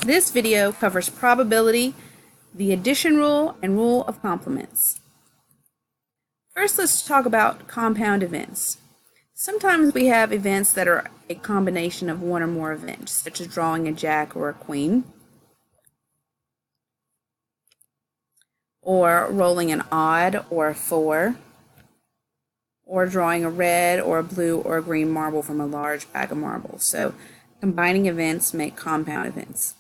This video covers probability, the addition rule, and rule of complements. First, let's talk about compound events. Sometimes we have events that are a combination of one or more events, such as drawing a jack or a queen, or rolling an odd or a 4, or drawing a red or a blue or a green marble from a large bag of marbles. So combining events make compound events.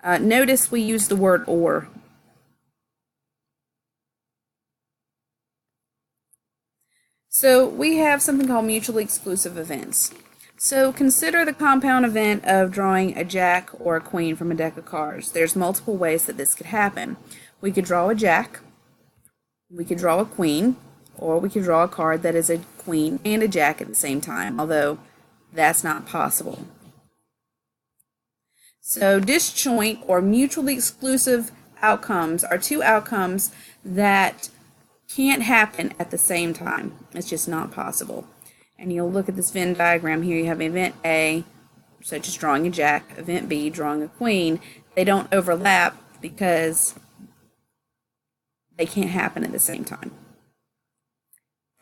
Notice we use the word or. So we have something called mutually exclusive events. So consider the compound event of drawing a jack or a queen from a deck of cards. There's multiple ways that this could happen. We could draw a jack, we could draw a queen, or we could draw a card that is a queen and a jack at the same time, although that's not possible. So disjoint or mutually exclusive outcomes are two outcomes that can't happen at the same time. It's just not possible. And you'll look at this Venn diagram here. You have event A, such as drawing a jack, event B, drawing a queen. They don't overlap because they can't happen at the same time.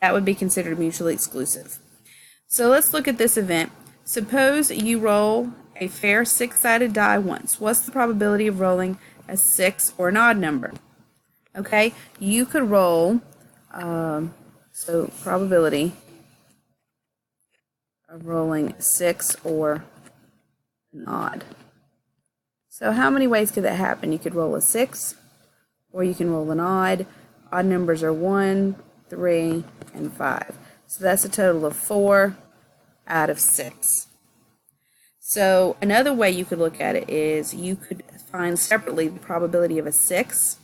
That would be considered mutually exclusive. So let's look at this event. Suppose you roll a fair six-sided die once. What's the probability of rolling a 6 or an odd number? Okay, you could roll, so probability of rolling 6 or an odd. So how many ways could that happen? You could roll a 6, or you can roll an odd. Odd numbers are 1, 3, and 5. So that's a total of 4 out of 6. So another way you could look at it is you could find separately the probability of a 6.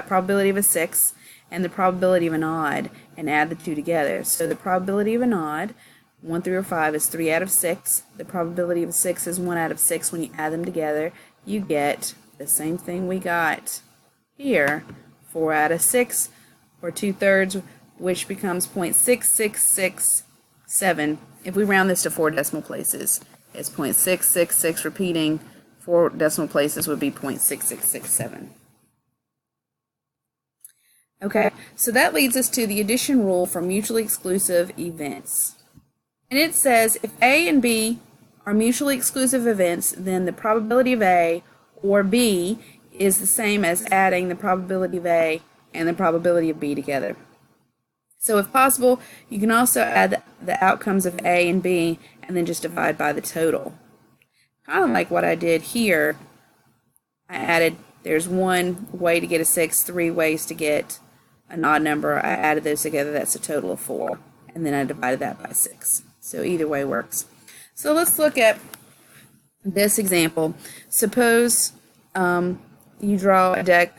Probability of a 6 and the probability of an odd and add the two together. So the probability of an odd, 1, 3, or 5, is 3 out of 6. The probability of a 6 is 1 out of 6. When you add them together, you get the same thing we got here, 4 out of 6, or 2/3, which becomes 0.6667. If we round this to 4 decimal places, it's 0.666 repeating. 4 decimal places would be 0.6667. Okay, so that leads us to the addition rule for mutually exclusive events. And it says if A and B are mutually exclusive events, then the probability of A or B is the same as adding the probability of A and the probability of B together. So if possible, you can also add the outcomes of A and B and then just divide by the total. Kind of like what I did here. I added, there's one way to get a 6, 3 ways to get an odd number. I added those together, that's a total of 4. And then I divided that by 6. So either way works. So let's look at this example. Suppose you draw a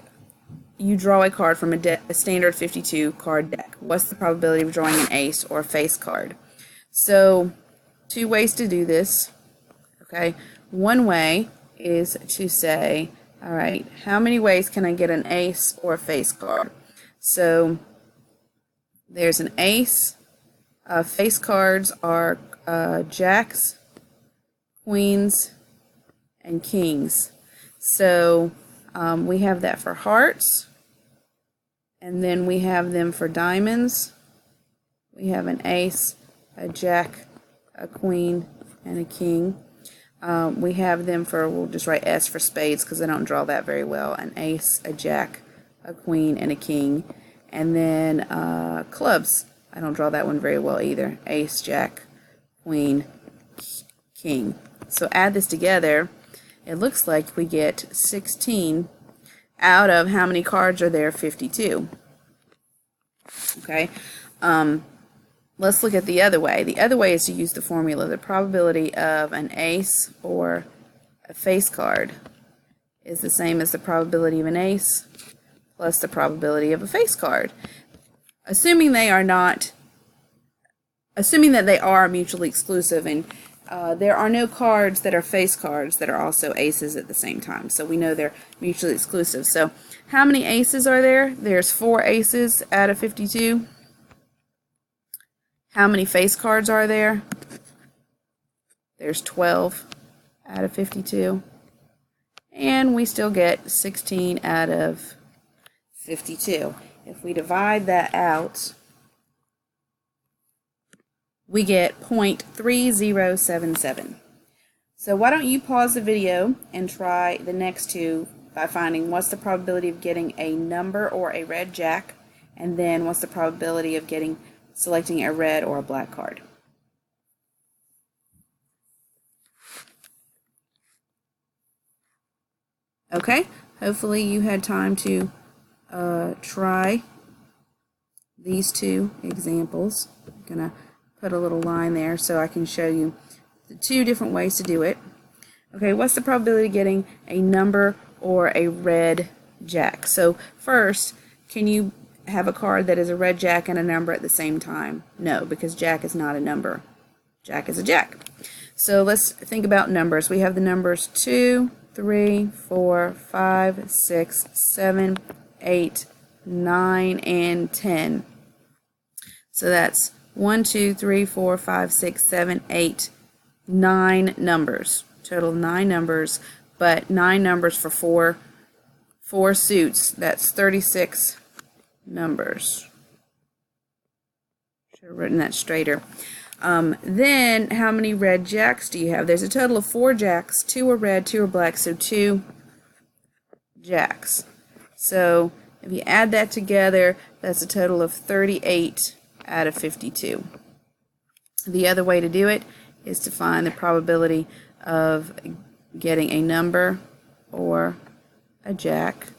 card from a standard 52 card deck. What's the probability of drawing an ace or a face card? So, two ways to do this. Okay, one way is to say, all right, how many ways can I get an ace or a face card? So, there's an ace. Face cards are jacks, queens, and kings. So, we have that for hearts. And then we have them for diamonds. We have an ace, a jack, a queen, and a king. We have them for, we'll just write S for spades because I don't draw that very well. An ace, a jack, a queen, and a king. And then clubs. I don't draw that one very well either. Ace, jack, queen, king. So add this together. It looks like we get 16 out of how many cards are there? 52. Okay. Let's look at the other way. The other way is to use the formula. The probability of an ace or a face card is the same as the probability of an ace plus the probability of a face card. Assuming that they are mutually exclusive, and there are no cards that are face cards that are also aces at the same time. So we know they're mutually exclusive. So how many aces are there? There's 4 aces out of 52. How many face cards are there? There's 12 out of 52. and we still get 16 out of 52. If we divide that out, we get 0.3077. So why don't you pause the video and try the next two by finding what's the probability of getting a number or a red jack, and then what's the probability of selecting a red or a black card. Okay, hopefully you had time to try these two examples. I'm gonna put a little line there so I can show you the two different ways to do it. Okay, what's the probability of getting a number or a red jack? So first, can you have a card that is a red jack and a number at the same time? No, because jack is not a number. Jack is a jack. So let's think about numbers. We have the numbers 2, 3, 4, 5, 6, 7, 8, 9, and 10. So that's 1, 2, 3, 4, 5, 6, 7, 8, 9 numbers. Total 9 numbers, but 9 numbers for four suits. That's 36 numbers. Should have written that straighter. Then how many red jacks do you have? There's a total of 4 jacks. 2 are red, 2 are black, so 2 jacks. So if you add that together, that's a total of 38 out of 52. The other way to do it is to find the probability of getting a number or a jack,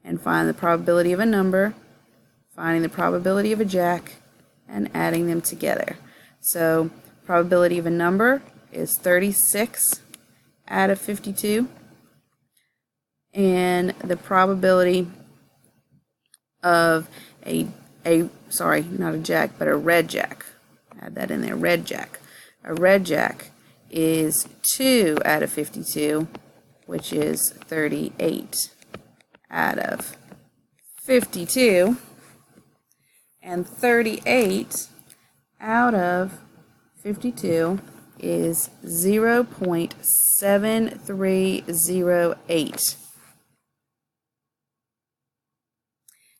and find the probability of a number, finding the probability of a jack, and adding them together. So probability of a number is 36 out of 52, and the probability of sorry, not a jack, but a red jack. Add that in there, red jack. A red jack is 2 out of 52, which is 38 out of 52. And 38 out of 52 is 0.7308.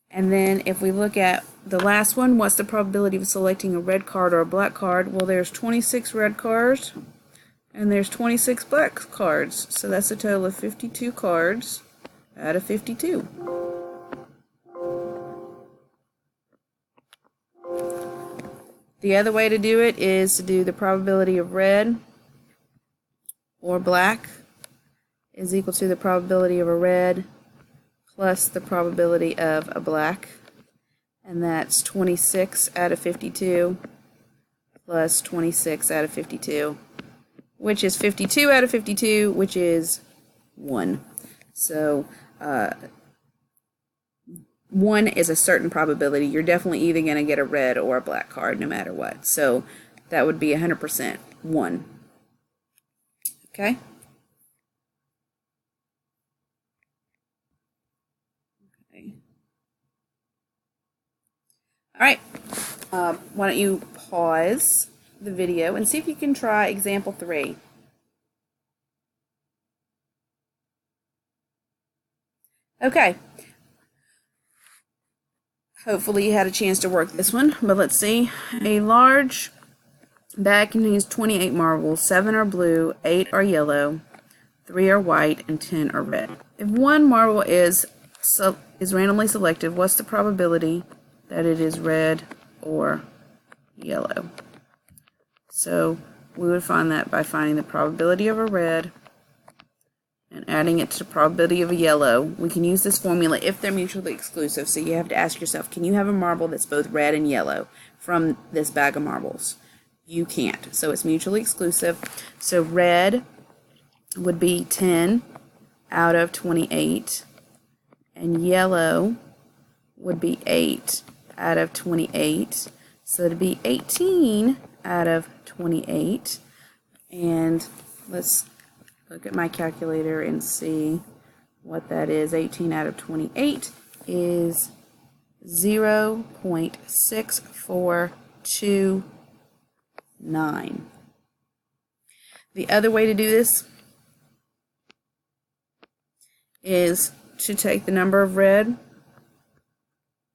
And then if we look at the last one, what's the probability of selecting a red card or a black card? Well, there's 26 red cards and there's 26 black cards. So that's a total of 52 cards out of 52. The other way to do it is to do the probability of red or black is equal to the probability of a red plus the probability of a black, and that's 26 out of 52 plus 26 out of 52, which is 52 out of 52, which is 1. So 1 is a certain probability. You're definitely either going to get a red or a black card no matter what. So that would be 100% 1. Okay? Alright, why don't you pause the video and see if you can try example 3. Okay, hopefully you had a chance to work this one, but let's see. A large bag contains 28 marbles, 7 are blue, 8 are yellow, 3 are white, and 10 are red. If one marble is randomly selected, what's the probability that it is red or yellow? So we would find that by finding the probability of a red and adding it to the probability of a yellow. We can use this formula if they're mutually exclusive. So you have to ask yourself, can you have a marble that's both red and yellow from this bag of marbles? You can't. So it's mutually exclusive. So red would be 10 out of 28, and yellow would be 8 out of 28, so it'd be 18 out of 28. And let's look at my calculator and see what that is. 18 out of 28 is 0.6429. The other way to do this is to take the number of red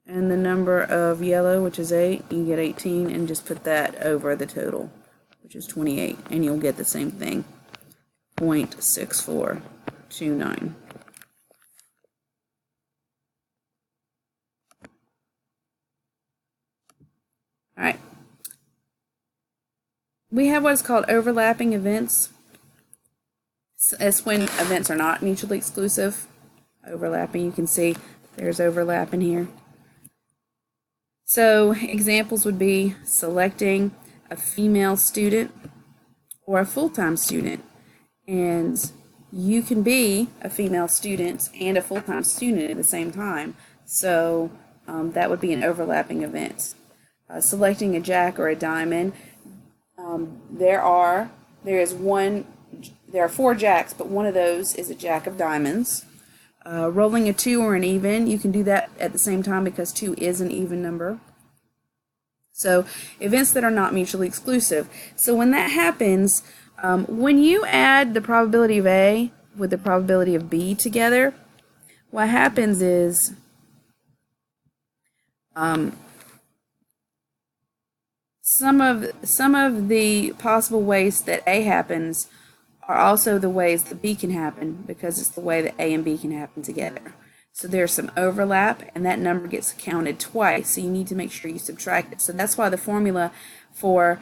and the number of yellow, which is 8, you get 18, and just put that over the total, which is 28, and you'll get the same thing, 0.6429. All right. We have what is called overlapping events. It's when events are not mutually exclusive. Overlapping, you can see there's overlap in here. So examples would be selecting a female student or a full-time student. And you can be a female student and a full-time student at the same time. So that would be an overlapping event. Selecting a jack or a diamond. There are 4 jacks, but one of those is a jack of diamonds. Rolling a 2 or an even, you can do that at the same time because 2 is an even number. So events that are not mutually exclusive. So when that happens, when you add the probability of A with the probability of B together, what happens is some of the possible ways that A happens are also the ways that B can happen, because it's the way that A and B can happen together. So there's some overlap, and that number gets counted twice, so you need to make sure you subtract it. So that's why the formula for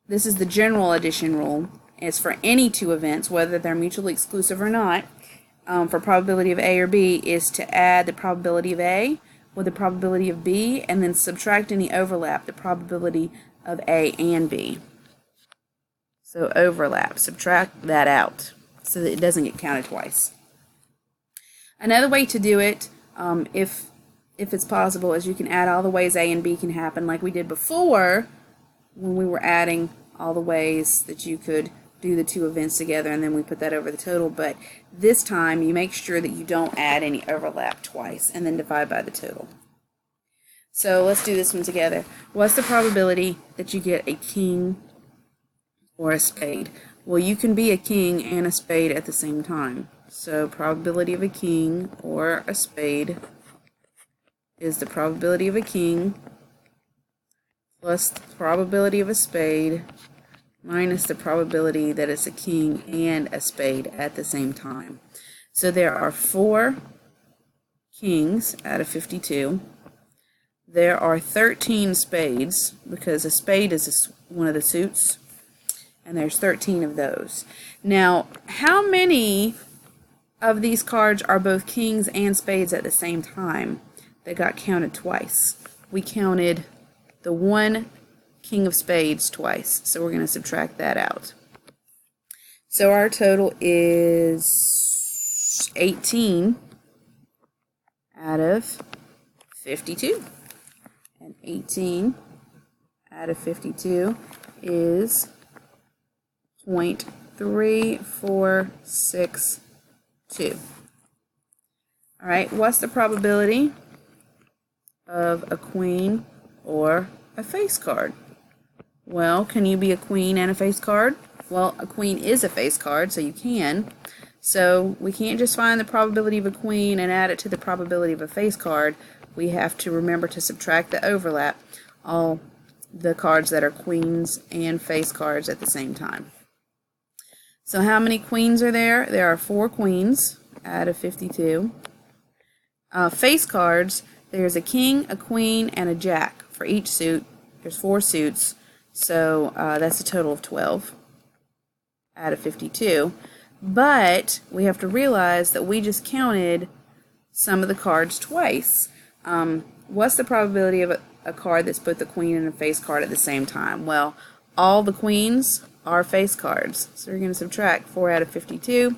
this is the general addition rule. It's for any 2 events, whether they're mutually exclusive or not, for probability of A or B, is to add the probability of A with the probability of B, and then subtract any overlap, the probability of A and B. So overlap, subtract that out so that it doesn't get counted twice. Another way to do it, if it's possible, is you can add all the ways A and B can happen, like we did before when we were adding all the ways that you could do the 2 events together, and then we put that over the total. But this time you make sure that you don't add any overlap twice, and then divide by the total. So let's do this one together. What's the probability that you get a king or a spade? Well, you can be a king and a spade at the same time. So probability of a king or a spade is the probability of a king plus the probability of a spade minus the probability that it's a king and a spade at the same time. So there are 4 kings out of 52. There are 13 spades, because a spade is one of the suits, and there's 13 of those. Now, how many of these cards are both kings and spades at the same time that got counted twice? We counted the 1 king of spades twice, so we're going to subtract that out. So our total is 18 out of 52. And 18 out of 52 is 0.3462. All right, what's the probability of a queen or a face card? Well, can you be a queen and a face card? Well, a queen is a face card, so you can. So we can't just find the probability of a queen and add it to the probability of a face card. We have to remember to subtract the overlap, all the cards that are queens and face cards at the same time. So how many queens are there? There are 4 queens out of 52. Face cards, there's a king, a queen, and a jack for each suit. There's 4 suits, so that's a total of 12 out of 52. But we have to realize that we just counted some of the cards twice. What's the probability of a card that's both the queen and a face card at the same time? Well, all the queens are face cards. So we're going to subtract 4 out of 52.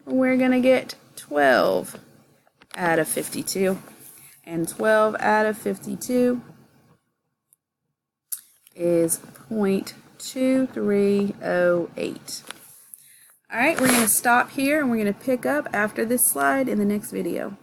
And we're going to get 12 out of 52. And 12 out of 52 is 0.2308. Alright, we're going to stop here and we're going to pick up after this slide in the next video.